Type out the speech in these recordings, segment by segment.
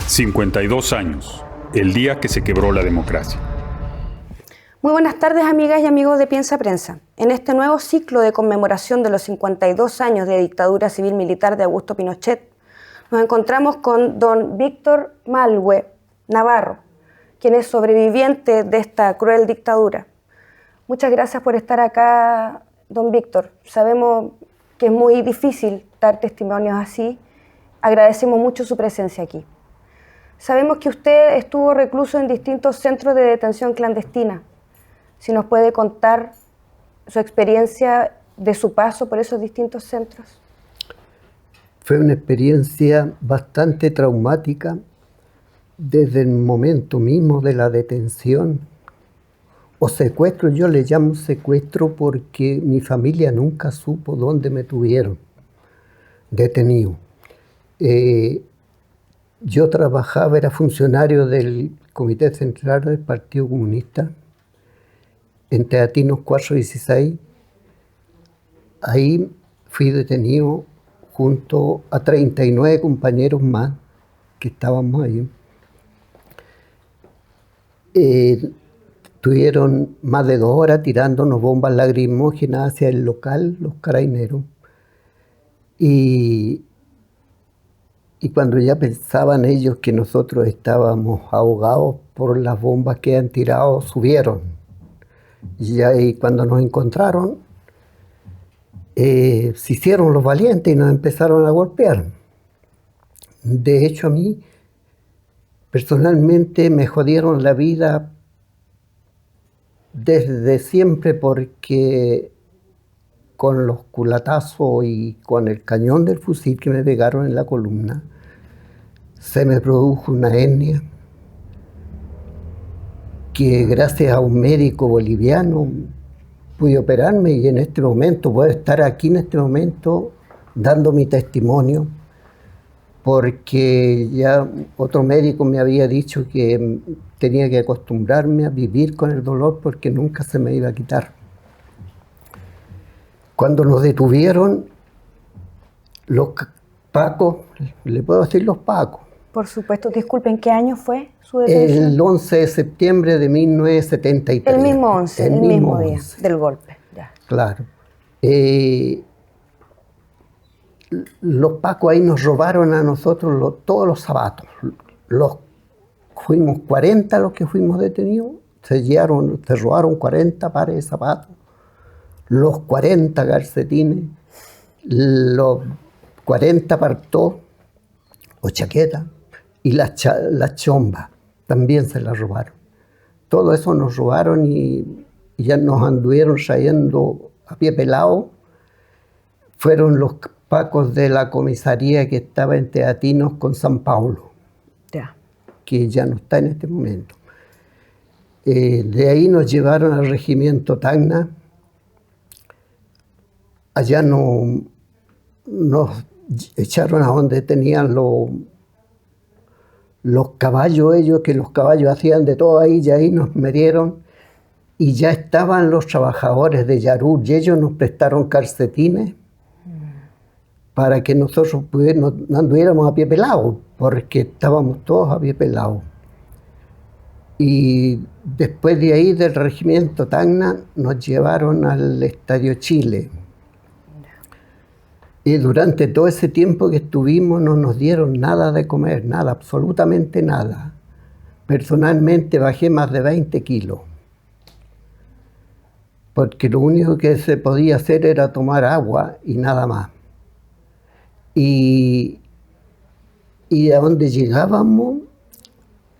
52 años, el día que se quebró la democracia. Muy buenas tardes, amigas y amigos de Piensa Prensa. En este nuevo ciclo de conmemoración de los 52 años de dictadura civil-militar de Augusto Pinochet, nos encontramos con don Víctor Malhue Navarro, quien es sobreviviente de esta cruel dictadura. Muchas gracias por estar acá, don Víctor. Sabemos que es muy difícil dar testimonios así. Agradecemos mucho su presencia aquí. Sabemos que usted estuvo recluso en distintos centros de detención clandestina. Si nos puede contar su experiencia de su paso por esos distintos centros. Fue una experiencia bastante traumática desde el momento mismo de la detención o secuestro. Yo le llamo secuestro porque mi familia nunca supo dónde me tuvieron detenido. Yo trabajaba, era funcionario del Comité Central del Partido Comunista en Teatinos 416. Ahí fui detenido junto a 39 compañeros más que estábamos ahí. Tuvieron más de 2 horas tirándonos bombas lacrimógenas hacia el local, los carabineros. Y cuando ya pensaban ellos que nosotros estábamos ahogados por las bombas que han tirado, subieron. Y cuando nos encontraron, se hicieron los valientes y nos empezaron a golpear. De hecho, a mí, personalmente, me jodieron la vida desde siempre porque con los culatazos y con el cañón del fusil que me pegaron en la columna, se me produjo una hernia que gracias a un médico boliviano pude operarme y en este momento puedo estar aquí en este momento dando mi testimonio, porque ya otro médico me había dicho que tenía que acostumbrarme a vivir con el dolor porque nunca se me iba a quitar. Cuando nos detuvieron, los pacos, ¿le puedo decir los pacos? Por supuesto, disculpen, ¿qué año fue su detención? El 11 de septiembre de 1973. El mismo 11, el mismo día del golpe. Ya. Claro. Los pacos ahí nos robaron a nosotros todos los zapatos. Fuimos 40 los que fuimos detenidos, se robaron 40 pares de zapatos, los 40 calcetines, los 40 partós o chaquetas y las chombas también se las robaron. Todo eso nos robaron y ya nos anduvieron trayendo a pie pelado. Fueron los pacos de la comisaría que estaba en Teatinos con San Paulo, que ya no está en este momento. De ahí nos llevaron al regimiento Tacna. Allá nos echaron a donde tenían los caballos ellos, que los caballos hacían de todo ahí, y ahí nos mirieron y ya estaban los trabajadores de Yarur y ellos nos prestaron calcetines para que nosotros no anduviéramos a pie pelado, porque estábamos todos a pie pelado. Y después de ahí, del regimiento Tacna, nos llevaron al Estadio Chile. Y durante todo ese tiempo que estuvimos no nos dieron nada de comer, nada, absolutamente nada. Personalmente bajé más de 20 kilos, porque lo único que se podía hacer era tomar agua y nada más. Y a donde llegábamos,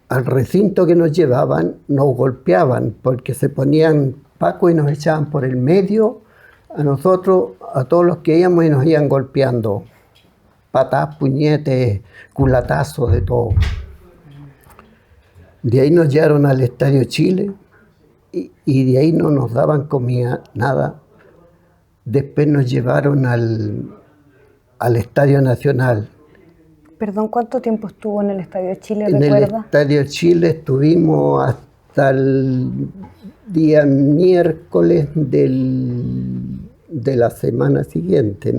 al recinto que nos llevaban, nos golpeaban, porque se ponían pacos y nos echaban por el medio a nosotros, a todos los que íbamos, y nos iban golpeando. Patas, puñetes, culatazos, de todo. De ahí nos llevaron al Estadio Chile y de ahí no nos daban comida, nada. Después nos llevaron al Estadio Nacional. Perdón, ¿cuánto tiempo estuvo en el Estadio Chile, recuerda? En el Estadio Chile estuvimos hasta el día miércoles de la semana siguiente,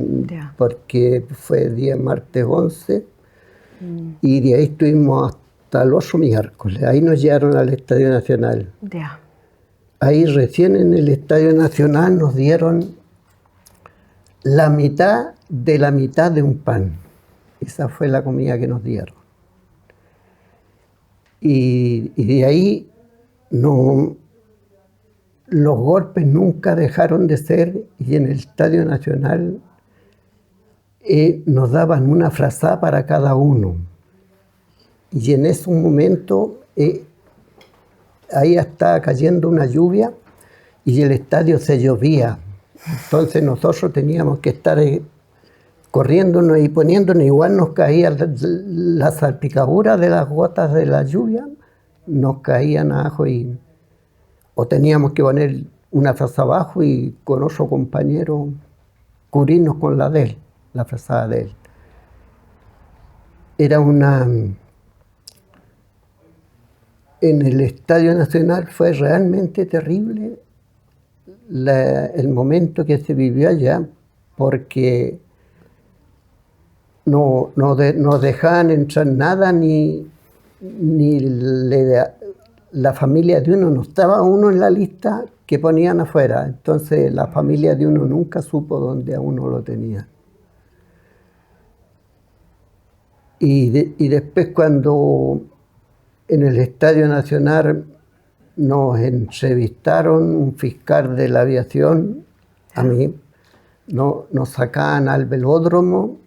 porque fue día martes 11 Y de ahí estuvimos hasta el otro miércoles. Ahí nos llevaron al Estadio Nacional. Ya. Ahí recién en el Estadio Nacional nos dieron la mitad de un pan. Esa fue la comida que nos dieron. Y de ahí no, los golpes nunca dejaron de ser, y en el Estadio Nacional nos daban una frazada para cada uno. Y en ese momento ahí estaba cayendo una lluvia y el estadio se llovía. Entonces nosotros teníamos que estar corriéndonos y poniéndonos, igual nos caía la salpicadura de las gotas de la lluvia, nos caían abajo o teníamos que poner una frazada abajo y con otro compañero cubrirnos con la de él, la frazada de él. Era en el Estadio Nacional fue realmente terrible el momento que se vivió allá, porque no dejaban entrar nada, ni la familia de uno, no estaba uno en la lista que ponían afuera. Entonces la familia de uno nunca supo dónde a uno lo tenía. Y después cuando en el Estadio Nacional nos entrevistaron un fiscal de la aviación, a mí, nos sacaban al velódromo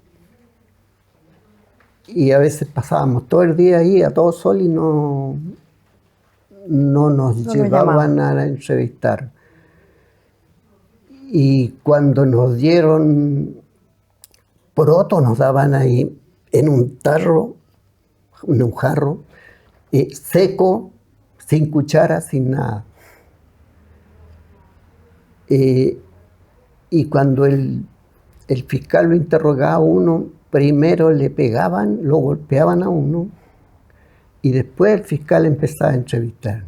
y a veces pasábamos todo el día ahí a todo sol y no nos llevaban a entrevistar. Y cuando nos dieron poroto, nos daban ahí en un tarro, en un jarro, seco, sin cuchara, sin nada. Y cuando el fiscal lo interrogaba a uno, primero le pegaban, lo golpeaban a uno, y después el fiscal empezaba a entrevistar.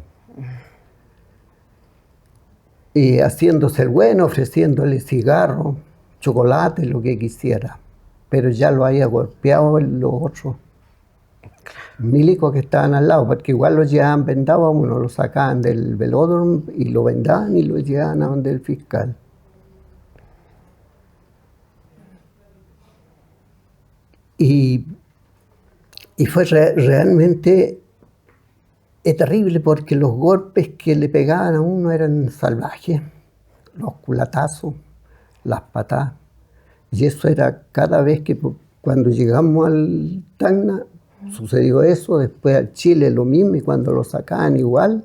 Haciéndose el bueno, ofreciéndole cigarros, chocolate, lo que quisiera. Pero ya lo había golpeado los otros milicos que estaban al lado, porque igual lo llevaban vendado a uno, lo sacaban del velódromo y lo vendaban y lo llevaban a donde el fiscal. Y fue realmente terrible, porque los golpes que le pegaban a uno eran salvajes, los culatazos, las patadas. Y eso era cada vez que cuando llegamos al Tacna sucedió eso, después al Chile lo mismo, y cuando lo sacaban igual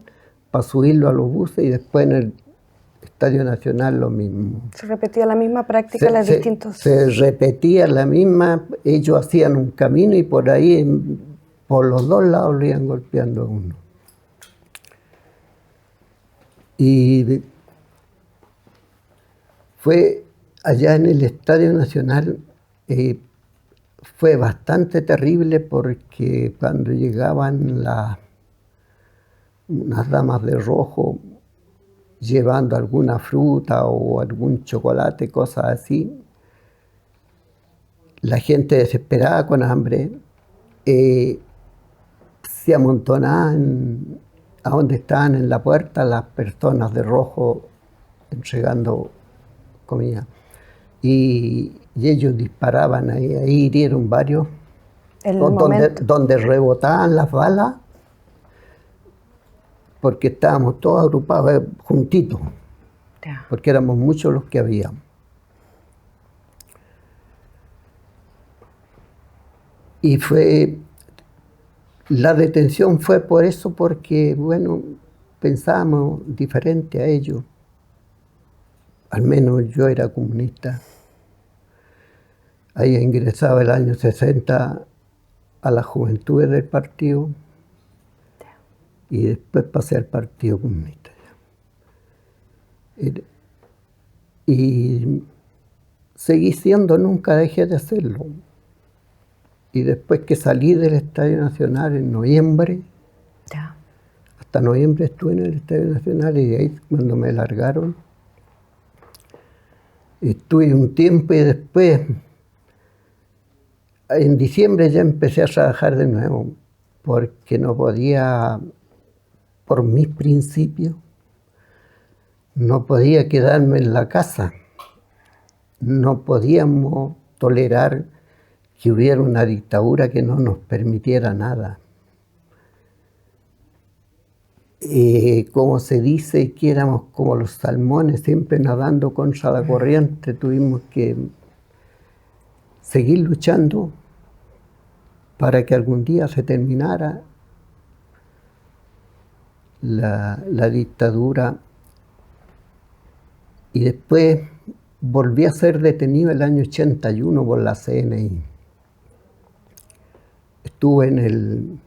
para subirlo a los buses, y después en el Estadio Nacional lo mismo. ¿Se repetía la misma práctica en los distintos? Se repetía la misma, ellos hacían un camino y por ahí, por los dos lados, lo iban golpeando a uno. Y fue allá en el Estadio Nacional, fue bastante terrible, porque cuando llegaban unas damas de rojo llevando alguna fruta o algún chocolate, cosas así, la gente desesperada con hambre se amontonaban a donde estaban en la puerta las personas de rojo entregando comida. Y ellos disparaban ahí hirieron varios, donde rebotaban las balas, porque estábamos todos agrupados juntitos, porque éramos muchos los que habíamos. Y la detención fue por eso, porque, bueno, pensábamos diferente a ellos. Al menos yo era comunista. Ahí ingresaba el año 60 a las juventudes del partido y después pasé al Partido Comunista. Y seguí siendo, nunca dejé de hacerlo. Y después que salí del Estadio Nacional en noviembre, hasta noviembre estuve en el Estadio Nacional, y de ahí cuando me largaron, estuve un tiempo y después En diciembre ya empecé a trabajar de nuevo, porque no podía, por mis principios, no podía quedarme en la casa. No podíamos tolerar que hubiera una dictadura que no nos permitiera nada. Como se dice, que éramos como los salmones, siempre nadando contra la corriente. Tuvimos que seguir luchando para que algún día se terminara la dictadura. Y después volví a ser detenido el año 81 por la CNI. Estuve en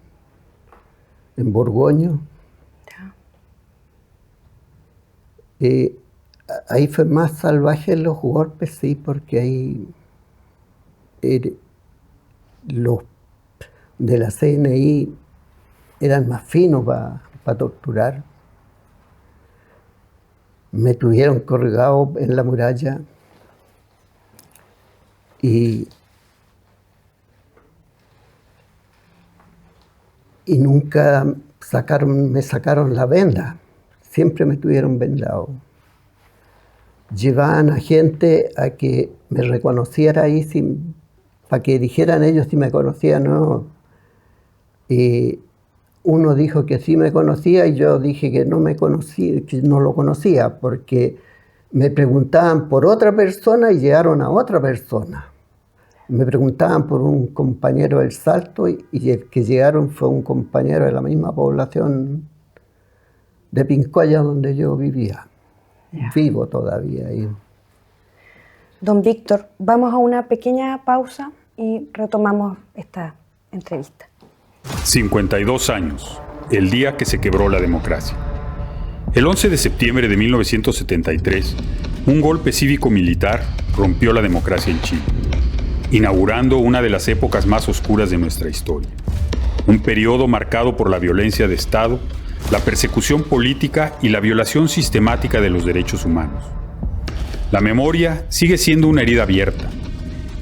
Borgoño. Ahí fue más salvaje los golpes, sí, porque ahí los de la CNI eran más finos para torturar. Me tuvieron colgado en la muralla y nunca me sacaron la venda. Siempre me tuvieron vendado. Llevaban a gente a que me reconociera ahí, para que dijeran ellos si me conocían o no. Y uno dijo que sí me conocía y yo dije que no me conocía, que no lo conocía, porque me preguntaban por otra persona y llegaron a otra persona. Me preguntaban por un compañero del Salto y el que llegaron fue un compañero de la misma población de Pincoya, donde yo vivía. Vivo todavía ahí. Don Víctor, vamos a una pequeña pausa y retomamos esta entrevista. 52 años, el día que se quebró la democracia. El 11 de septiembre de 1973, un golpe cívico-militar rompió la democracia en Chile, inaugurando una de las épocas más oscuras de nuestra historia. Un periodo marcado por la violencia de Estado, la persecución política y la violación sistemática de los derechos humanos. La memoria sigue siendo una herida abierta,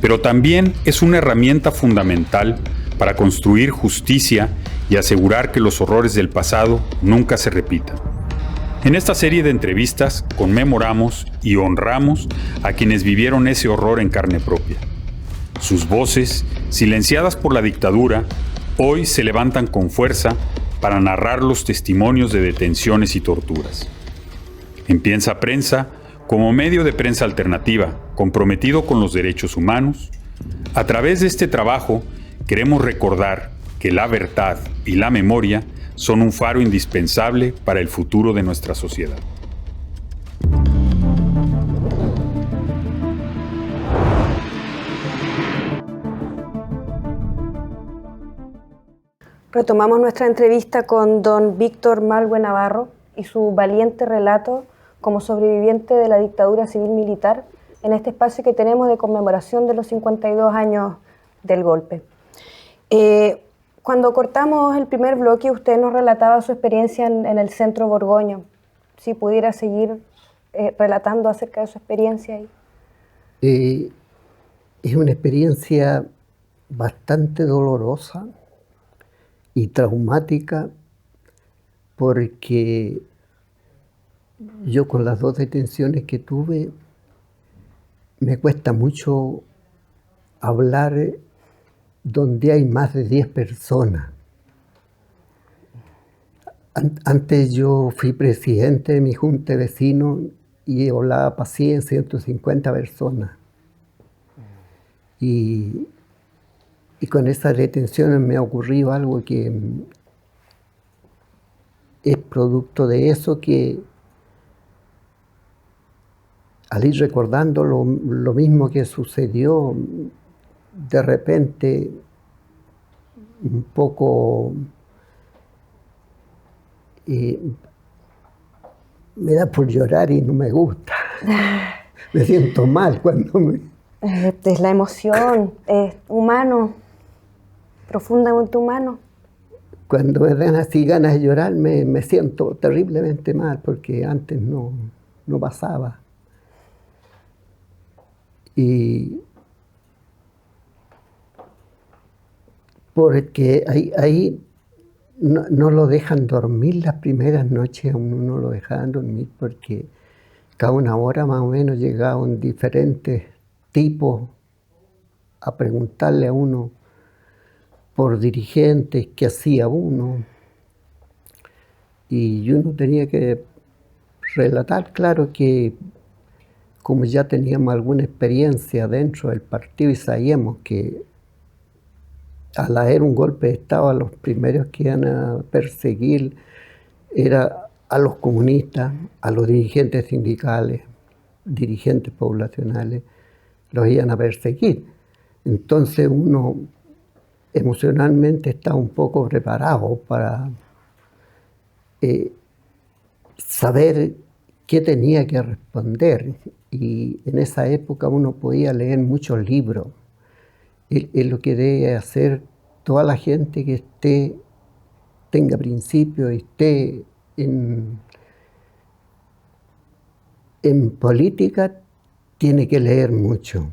pero también es una herramienta fundamental para construir justicia y asegurar que los horrores del pasado nunca se repitan. En esta serie de entrevistas conmemoramos y honramos a quienes vivieron ese horror en carne propia. Sus voces, silenciadas por la dictadura, hoy se levantan con fuerza para narrar los testimonios de detenciones y torturas. En Piensa Prensa, como medio de prensa alternativa comprometido con los derechos humanos, a través de este trabajo queremos recordar que la verdad y la memoria son un faro indispensable para el futuro de nuestra sociedad. Retomamos nuestra entrevista con don Víctor Malwe Navarro y su valiente relato como sobreviviente de la dictadura civil-militar en este espacio que tenemos de conmemoración de los 52 años del golpe. Cuando cortamos el primer bloque, usted nos relataba su experiencia en el centro Borgoño. Si pudiera seguir relatando acerca de su experiencia ahí. Es una experiencia bastante dolorosa y traumática, porque yo con las 2 detenciones que tuve, me cuesta mucho hablar donde hay más de 10 personas. Antes yo fui presidente de mi junta de vecinos y hablaba para 100, 150 personas. Y con esas detenciones me ha ocurrido algo que es producto de eso, que al ir recordando lo mismo que sucedió, de repente un poco me da por llorar y no me gusta. Me siento mal cuando me... Es la emoción, es humano, profundamente humano. Cuando me dan así ganas de llorar, me siento terriblemente mal, porque antes no pasaba. Y porque ahí no lo dejan dormir las primeras noches, a uno no lo dejaban dormir porque cada una hora más o menos llegaban diferentes tipos a preguntarle a uno por dirigentes, qué hacía uno, y uno tenía que relatar, claro que como ya teníamos alguna experiencia dentro del partido y sabíamos que al haber un golpe de Estado, los primeros que iban a perseguir era a los comunistas, a los dirigentes sindicales, dirigentes poblacionales, los iban a perseguir. Entonces uno emocionalmente estaba un poco preparado para saber qué tenía que responder. Y en esa época uno podía leer muchos libros. Es lo que debe hacer toda la gente que tenga principios y esté en política, tiene que leer mucho.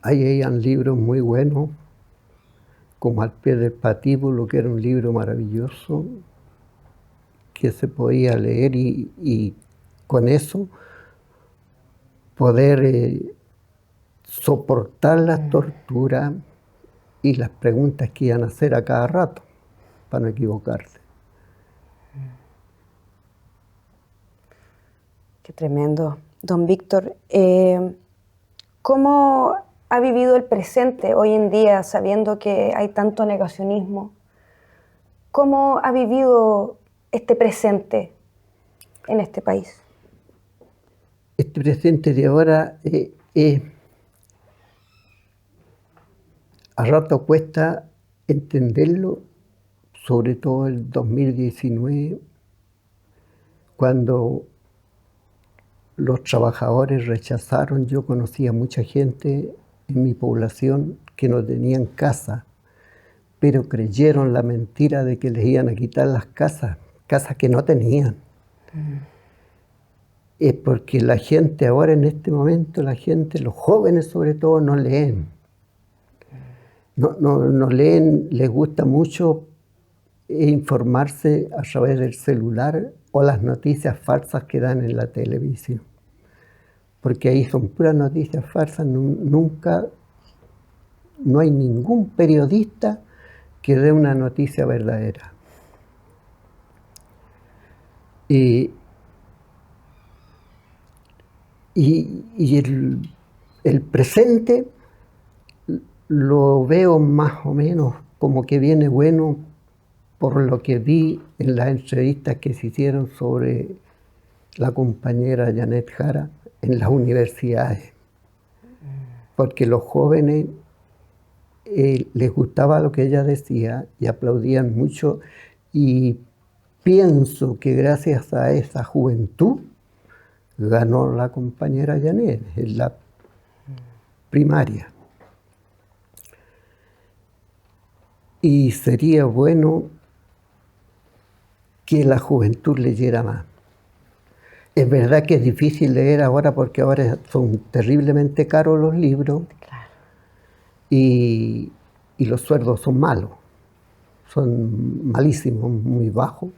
Ahí hay libros muy buenos, como Al pie del patíbulo, que era un libro maravilloso, que se podía leer y con eso poder soportar las torturas y las preguntas que iban a hacer a cada rato, para no equivocarse. Qué tremendo. Don Víctor, ¿cómo ha vivido el presente hoy en día, sabiendo que hay tanto negacionismo? ¿Cómo ha vivido este presente en este país? Este presente de ahora a rato cuesta entenderlo, sobre todo el 2019, cuando los trabajadores rechazaron. Yo conocía mucha gente en mi población que no tenían casa, pero creyeron la mentira de que les iban a quitar las casas que no tenían. Es porque la gente ahora, en este momento, los jóvenes sobre todo, no leen. No leen, les gusta mucho informarse a través del celular o las noticias falsas que dan en la televisión. Porque ahí son puras noticias falsas, nunca, no hay ningún periodista que dé una noticia verdadera. Y el presente lo veo más o menos como que viene bueno por lo que vi en las entrevistas que se hicieron sobre la compañera Janet Jara en las universidades. Porque los jóvenes les gustaba lo que ella decía y aplaudían mucho, y pienso que gracias a esa juventud ganó la compañera Janet en la primaria. Y sería bueno que la juventud leyera más. Es verdad que es difícil leer ahora porque ahora son terriblemente caros los libros. Claro. Y los sueldos son malos, son malísimos, muy bajos.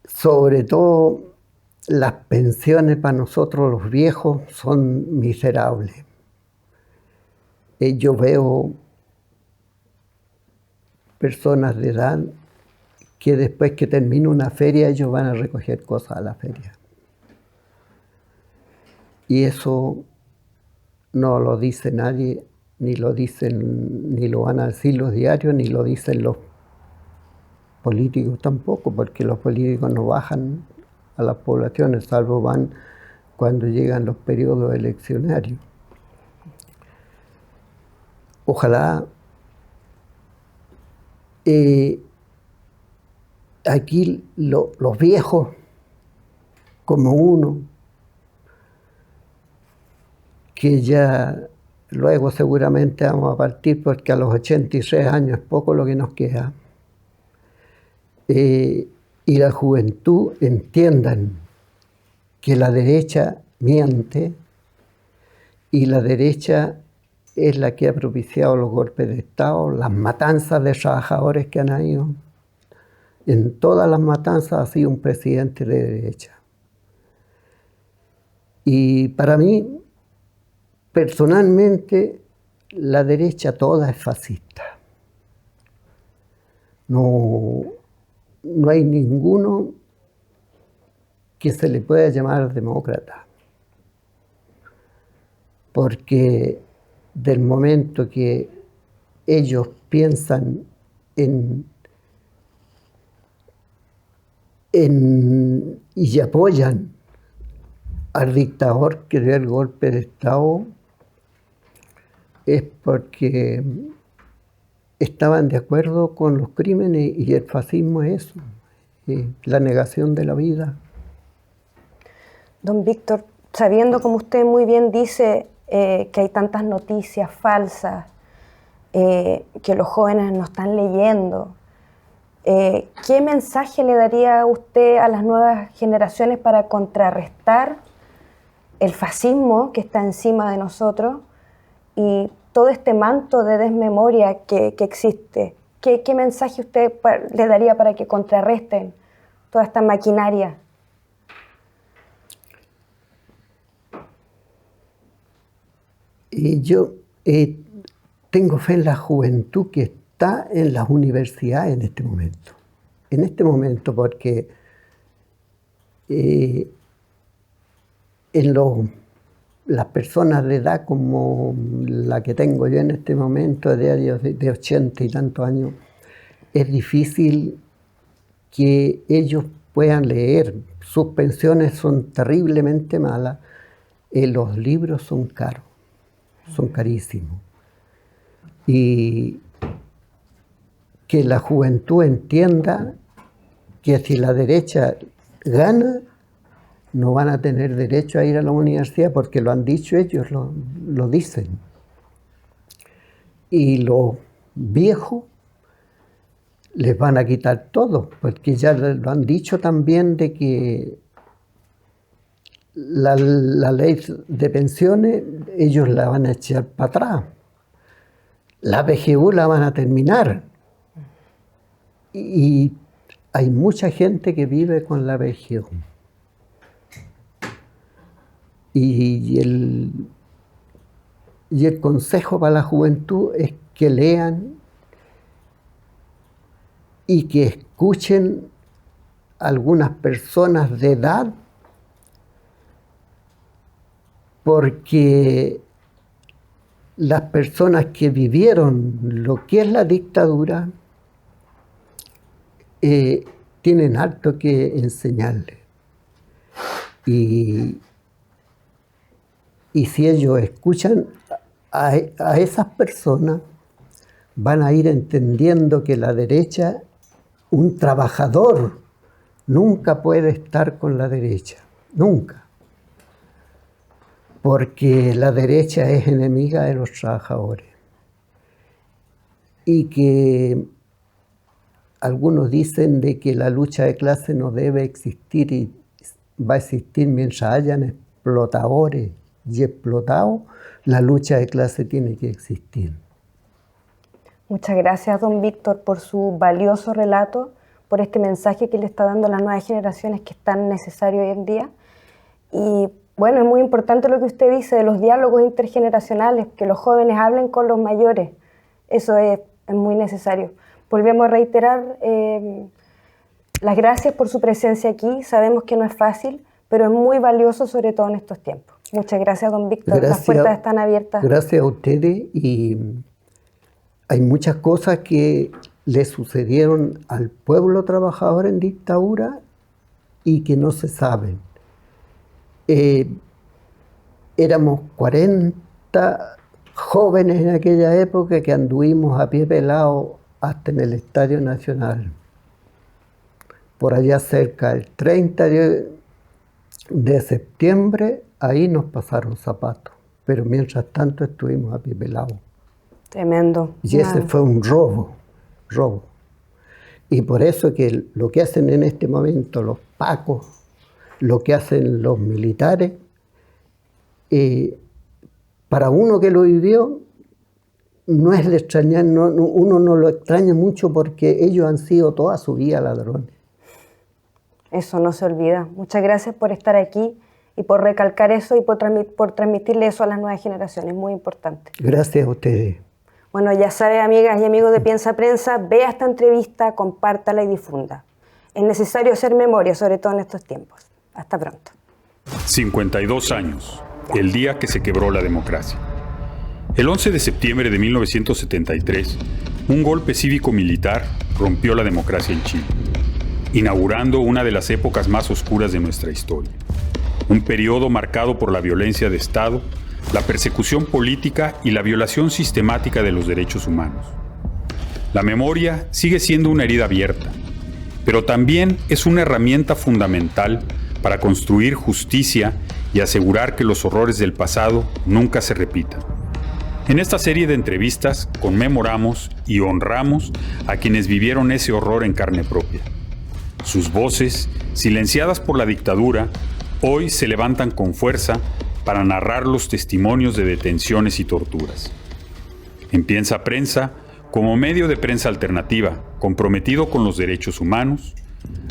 Sobre todo las pensiones para nosotros los viejos son miserables. Yo veo personas de edad que después que termina una feria ellos van a recoger cosas a la feria. Y eso no lo dice nadie, ni lo van a decir los diarios, ni lo dicen los políticos tampoco, porque los políticos no bajan a las poblaciones, salvo van cuando llegan los periodos eleccionarios. Ojalá aquí los viejos, como uno, que ya luego seguramente vamos a partir porque a los 83 años es poco lo que nos queda, y la juventud entiendan que la derecha miente y la derecha es la que ha propiciado los golpes de Estado, las matanzas de trabajadores que han habido. En todas las matanzas ha sido un presidente de derecha. Y para mí, personalmente, la derecha toda es fascista. No hay ninguno que se le pueda llamar demócrata. Porque del momento que ellos piensan y apoyan al dictador que dio el golpe de Estado, es porque estaban de acuerdo con los crímenes, y el fascismo es eso, la negación de la vida. Don Víctor, sabiendo, como usted muy bien dice, que hay tantas noticias falsas, que los jóvenes no están leyendo, ¿qué mensaje le daría usted a las nuevas generaciones para contrarrestar el fascismo que está encima de nosotros y todo este manto de desmemoria que existe? ¿Qué mensaje usted le daría para que contrarresten toda esta maquinaria? Yo tengo fe en la juventud que está en las universidades en este momento. En este momento, porque las personas de edad como la que tengo yo en este momento, de 80 y tantos años, es difícil que ellos puedan leer. Sus pensiones son terriblemente malas. Los libros son caros. Son carísimos. Y que la juventud entienda que si la derecha gana, no van a tener derecho a ir a la universidad, porque lo han dicho ellos, lo dicen. Y los viejos les van a quitar todo, porque ya lo han dicho también de que la ley de pensiones, ellos la van a echar para atrás. La PGU la van a terminar. Y hay mucha gente que vive con la PGU. Y el consejo para la juventud es que lean y que escuchen a algunas personas de edad, porque las personas que vivieron lo que es la dictadura tienen harto que enseñarles. Y si ellos escuchan a esas personas, van a ir entendiendo que la derecha, un trabajador, nunca puede estar con la derecha, nunca. Porque la derecha es enemiga de los trabajadores. Y que algunos dicen de que la lucha de clase no debe existir y va a existir mientras hayan explotadores y explotados, la lucha de clase tiene que existir. Muchas gracias, don Víctor, por su valioso relato, por este mensaje que le está dando a las nuevas generaciones que es tan necesario hoy en día. Y bueno, es muy importante lo que usted dice de los diálogos intergeneracionales, que los jóvenes hablen con los mayores. Eso es muy necesario. Volvemos a reiterar las gracias por su presencia aquí. Sabemos que no es fácil, pero es muy valioso, sobre todo en estos tiempos. Muchas gracias, don Víctor. Las puertas están abiertas. Gracias a ustedes. Y hay muchas cosas que le sucedieron al pueblo trabajador en dictadura y que no se saben. Éramos 40 jóvenes en aquella época que anduvimos a pie pelado hasta en el Estadio Nacional. Por allá cerca del 30 de septiembre, ahí nos pasaron zapatos. Pero mientras tanto estuvimos a pie pelado. Tremendo. Y ese fue un robo. Y por eso que lo que hacen en este momento los pacos, lo que hacen los militares, para uno que lo vivió, no es de extrañar, uno no lo extraña mucho porque ellos han sido toda su vida ladrones. Eso no se olvida. Muchas gracias por estar aquí y por recalcar eso y por transmitirle eso a las nuevas generaciones. Muy importante. Gracias a ustedes. Bueno, ya sabe, amigas y amigos de Piensa Prensa, vea esta entrevista, compártala y difunda. Es necesario hacer memoria, sobre todo en estos tiempos. Hasta pronto. 52 años, el día que se quebró la democracia. El 11 de septiembre de 1973, un golpe cívico-militar rompió la democracia en Chile, inaugurando una de las épocas más oscuras de nuestra historia. Un periodo marcado por la violencia de Estado, la persecución política y la violación sistemática de los derechos humanos. La memoria sigue siendo una herida abierta, pero también es una herramienta fundamental para construir justicia y asegurar que los horrores del pasado nunca se repitan. En esta serie de entrevistas conmemoramos y honramos a quienes vivieron ese horror en carne propia. Sus voces, silenciadas por la dictadura, hoy se levantan con fuerza para narrar los testimonios de detenciones y torturas. En Piensa Prensa, como medio de prensa alternativa comprometido con los derechos humanos,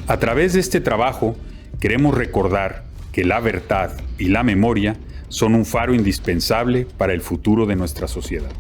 a través de este trabajo queremos recordar que la verdad y la memoria son un faro indispensable para el futuro de nuestra sociedad.